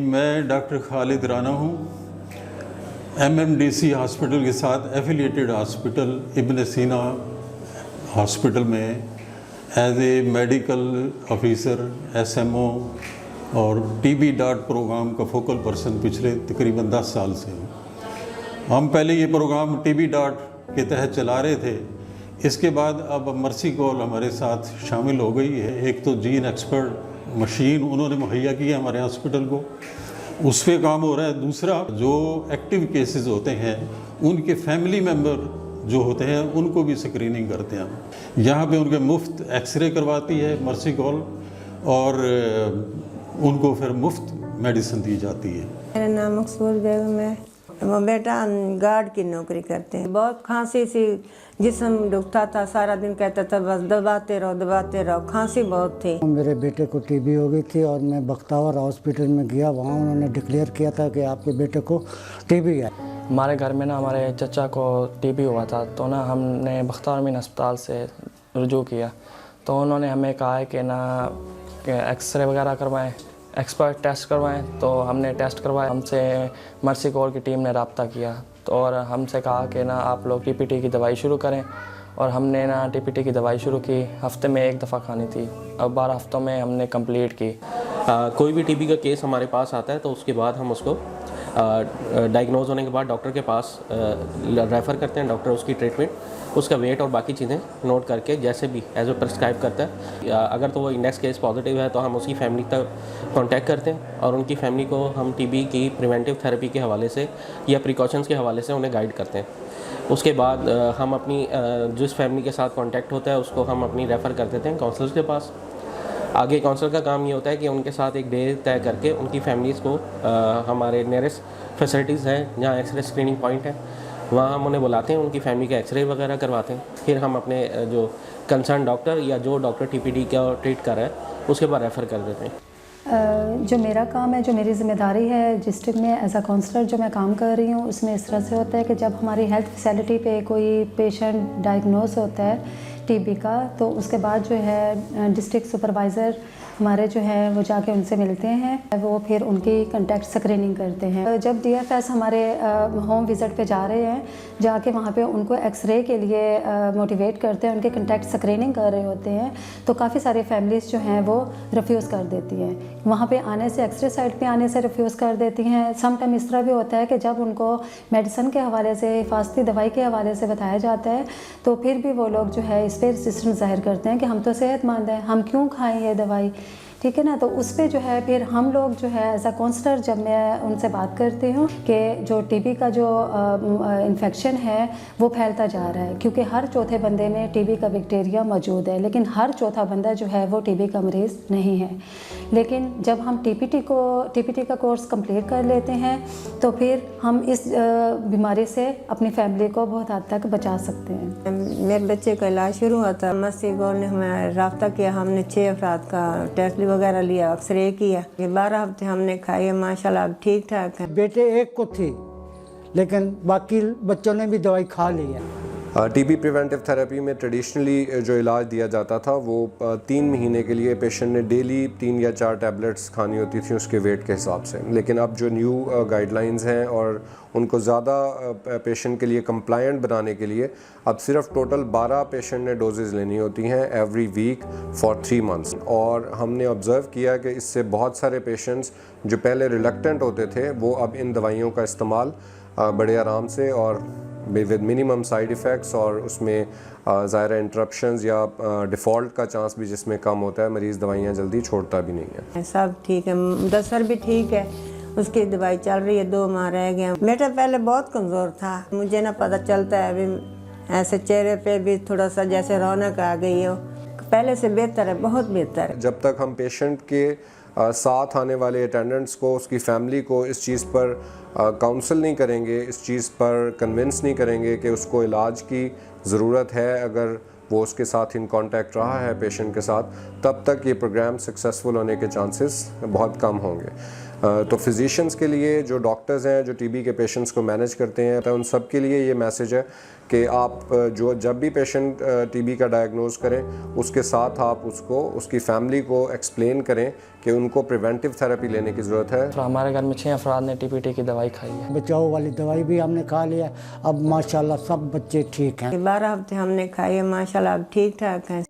मैं डॉक्टर खालिद राना हूँ। MMDC hospital के साथ एफिलिएटेड हॉस्पिटल इब्न सीना हॉस्पिटल में as a medical officer SMO और TB डॉट प्रोग्राम का फोकल पर्सन पिछले तकरीबन 10 साल से हूँ। हम पहले ये प्रोग्राम TB डॉट के तहत चला रहे थे। इसके बाद अब मर्सी कॉल हमारे साथ शामिल हो गई है। एक तो जीन एक्सपर्ट मशीन उन्होंने मुहैया की है हमारे हॉस्पिटल को, उस पर काम हो रहा है। दूसरा, जो एक्टिव केसेस होते हैं उनके फैमिली मेम्बर जो होते हैं उनको भी स्क्रीनिंग करते हैं हम। यहाँ पे उनके मुफ्त एक्सरे करवाती है मर्सी कॉल और उनको फिर मुफ्त मेडिसिन दी जाती है। मेरा नाम मकसूद बेगम है। वो बेटा गार्ड की नौकरी करते हैं। बहुत खांसी सी जिस्म दुखता था, सारा दिन कहता था बस दबाते रहो, खांसी बहुत थी। मेरे बेटे को TB हो गई थी और मैं बख्तावर हॉस्पिटल में गया। वहाँ उन्होंने डिक्लेयर किया था कि आपके बेटे को TB है। हमारे घर में ना हमारे चचा को TB हुआ था, तो ना हमने बख्तावर मीन अस्पताल से रुजू किया। तो उन्होंने हमें कहा है कि ना एक्सरे वगैरह करवाएं, एक्सपर्ट टेस्ट करवाएं। तो हमने टेस्ट करवाए। हमसे मर्सी कॉल की टीम ने रब्ता किया तो और हमसे कहा कि ना आप लोग TPT की दवाई शुरू करें। और हमने ना TPT की दवाई शुरू की। हफ्ते में 1 दफ़ा खानी थी। अब 12 हफ्तों में हमने कंप्लीट की। कोई भी TB का केस हमारे पास आता है तो उसके बाद हम उसको डायग्नोज होने के बाद डॉक्टर के पास रेफ़र करते हैं। डॉक्टर उसकी ट्रीटमेंट, उसका वेट और बाकी चीज़ें नोट करके जैसे भी एज वो प्रिस्क्राइब करता है, अगर तो वो इंडेक्स केस पॉजिटिव है तो हम उसकी फैमिली तक कांटेक्ट करते हैं और उनकी फैमिली को हम TB की प्रिवेंटिव थेरेपी के हवाले से या प्रिकॉशंस के हवाले से उन्हें गाइड करते हैं। उसके बाद हम अपनी जिस फैमिली के साथ कांटेक्ट होता है उसको हम अपनी रेफ़र कर देते हैं काउंसलर्स के पास। आगे काउंसलर का काम ये होता है कि उनके साथ एक डे तय करके उनकी फैमिलीज़ को हमारे नियरेस्ट फैसिलिटीज़ हैं जहाँ एक्सरे स्क्रीनिंग पॉइंट है वहाँ हम उन्हें बुलाते हैं, उनकी फैमिली का एक्सरे वगैरह करवाते हैं। फिर हम अपने जो कंसर्न डॉक्टर या जो डॉक्टर TPD का ट्रीट कर रहा है उसके बाद रेफ़र कर देते हैं। जो मेरा काम है, जो मेरी ज़िम्मेदारी है डिस्ट्रिक्ट में एज अ काउंसलर जो मैं काम कर रही हूँ, उसमें इस तरह से होता है कि जब हमारी हेल्थ फैसिलिटी पे कोई पेशेंट डायग्नोस होता है TB का, तो उसके बाद जो है डिस्ट्रिक्ट सुपरवाइज़र हमारे जो है वो जाके उनसे मिलते हैं। वो फिर उनकी कंटेक्ट स्क्रीनिंग करते हैं। जब DFS हमारे होम विज़िट पे जा रहे हैं, जाके वहाँ पे उनको एक्सरे के लिए मोटिवेट करते हैं, उनके कंटेक्ट स्क्रीनिंग कर रहे होते हैं, तो काफ़ी सारी फैमिलीज़ जो हैं वो रिफ्यूज़ कर देती हैं। वहाँ पे आने से, एक्सरे साइट पे आने से रिफ्यूज़ कर देती हैं। सम टाइम इस तरह भी होता है कि जब उनको मेडिसिन के हवाले से, हिफाजती दवाई के हवाले से बताया जाता है तो फिर भी वो लोग जो है इस पर रेजिस्टेंस ज़ाहिर करते हैं कि हम तो सेहतमंद हैं, हम क्यों खाएँ ये दवाई, ठीक है ना। तो उस पर जो है फिर हम लोग जो है एज अ काउंसलर जब मैं उनसे बात करती हूँ कि जो TB का जो इन्फेक्शन है वो फैलता जा रहा है, क्योंकि हर चौथे बंदे में TB का बैक्टीरिया मौजूद है, लेकिन हर चौथा बंदा जो है वो TB का मरीज़ नहीं है। लेकिन जब हम TPT का कोर्स कंप्लीट कर लेते हैं तो फिर हम इस बीमारी से अपनी फैमिली को बहुत हद तक बचा सकते हैं। मेरे बच्चे का इलाज शुरू हुआ था, मर्सी कॉल ने हमें रब्ता किया। हमने 6 अफराद का टेस्ट वगैरह लिया, एक्सरे किया। 12 हफ्ते हमने खाई, माशाल्लाह अब ठीक ठाक है। बेटे एक को थी लेकिन बाकी बच्चों ने भी दवाई खा ली है। TB प्रिवेंटिव थेरेपी में ट्रेडिशनली जो इलाज दिया जाता था वो 3 महीने के लिए पेशेंट ने डेली 3 या 4 टैबलेट्स खानी होती थी उसके वेट के हिसाब से। लेकिन अब जो न्यू गाइडलाइंस हैं और उनको ज़्यादा पेशेंट के लिए कंप्लायंट बनाने के लिए अब सिर्फ टोटल 12 पेशेंट ने डोजेज़ लेनी होती हैं एवरी वीक फॉर 3 मंथ्स। और हमने ऑब्ज़र्व किया कि इससे बहुत सारे पेशेंट्स जो पहले रिलक्टेंट होते थे वो अब इन दवाइयों का इस्तेमाल बड़े आराम से और विद मिनिमम साइड इफ़ेक्ट्स और उसमें ज़ाहिर इंटरप्शंस या डिफ़ॉल्ट का चांस भी जिसमें कम होता है, मरीज़ दवाइयाँ जल्दी छोड़ता भी नहीं है। सब ठीक है, मुदस्सर भी ठीक है, उसकी दवाई चल रही है, 2 माह रह गए। बेटा पहले बहुत कमज़ोर था, मुझे ना पता चलता है अभी ऐसे चेहरे पे भी थोड़ा सा जैसे रौनक आ गई हो। पहले से बेहतर है, बहुत बेहतर है। जब तक हम पेशेंट के साथ आने वाले अटेंडेंट्स को, उसकी फैमिली को इस चीज़ पर काउंसल नहीं करेंगे, इस चीज़ पर कन्विंस नहीं करेंगे कि उसको इलाज की ज़रूरत है, अगर वो उसके साथ इन कांटेक्ट रहा है पेशेंट के साथ, तब तक ये प्रोग्राम सक्सेसफुल होने के चांसेस बहुत कम होंगे। तो फिजिशियंस के लिए, जो डॉक्टर्स हैं जो टीबी के पेशेंट्स को मैनेज करते हैं, तो उन सब के लिए ये मैसेज है कि आप जब भी पेशेंट टीबी का डायग्नोज करें, उसके साथ आप उसको, उसकी फैमिली को एक्सप्लेन करें कि उनको प्रिवेंटिव थेरेपी लेने की ज़रूरत है। तो हमारे घर में 6 अफराद ने टीबी की दवाई खाई है। बचाव वाली दवाई भी हमने खा लिया, अब माशाल्लाह सब बच्चे ठीक हैं। 12 हफ्ते हमने खाई है, माशाल्लाह अब ठीक ठाक हैं।